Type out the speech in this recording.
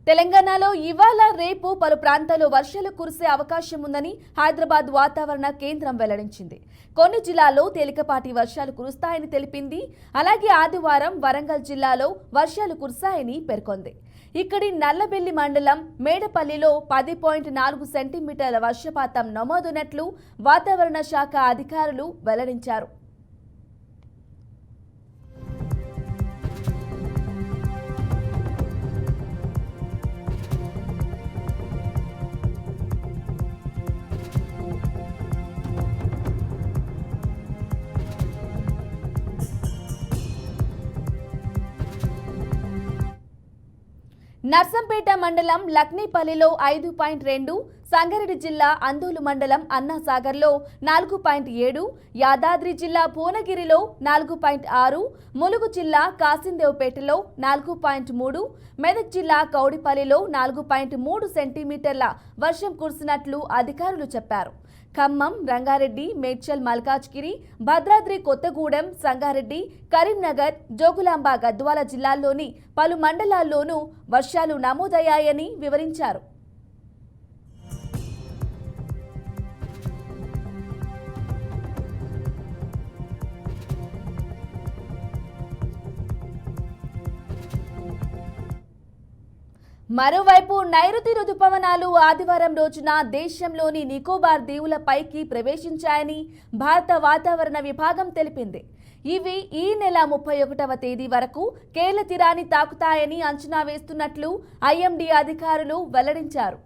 తెలంగాణలో ఇవాళ రేపు పలు ప్రాంతాల్లో వర్షాలు కురిసే అవకాశం ఉందని హైదరాబాద్ వాతావరణ కేంద్రం వెల్లడించింది. కొన్ని జిల్లాల్లో తేలికపాటి వర్షాలు కురుస్తాయని తెలిపింది. అలాగే ఆదివారం వరంగల్ జిల్లాలో వర్షాలు కురుస్తాయని పేర్కొంది. ఇక్కడి నల్లబెల్లి మండలం మేడపల్లిలో 10.4 సెంటీమీటర్ల వర్షపాతం నమోదునట్లు వాతావరణ శాఖ అధికారులు వెల్లడించారు. నర్సంపేట మండలం లక్నేపల్లిలో 5.2, సంగారెడ్డి జిల్లా అందోలు మండలం అన్నాసాగర్లో 4.7, యాదాద్రి జిల్లా భువనగిరిలో 4.6, ములుగు జిల్లా కాసిందేవ్పేటలో 4.3, మెదక్ జిల్లా కౌడిపల్లిలో 4.3 సెంటీమీటర్ల వర్షం కురిసినట్లు అధికారులు చెప్పారు. ఖమ్మం, రంగారెడ్డి, మేడ్చల్, మల్కాజ్గిరి, భద్రాద్రి కొత్తగూడెం, సంగారెడ్డి, కరీంనగర్, జోగులాంబ, గద్వాల జిల్లాల్లోని పలు మండలాల్లోనూ వర్షాలు నమోదయ్యాయని వివరించారు. మరోవైపు నైరుతి రుతుపవనాలు ఆదివారం రోజున దేశంలోని నికోబార్ దీవులపైకి ప్రవేశించాయని భారత వాతావరణ విభాగం తెలిపింది. ఇవి ఈ నెల 31వ తేదీ వరకు కేరళ తీరాన్ని తాకుతాయని అంచనా వేస్తున్నట్లు ఐఎండీ అధికారులు వెల్లడించారు.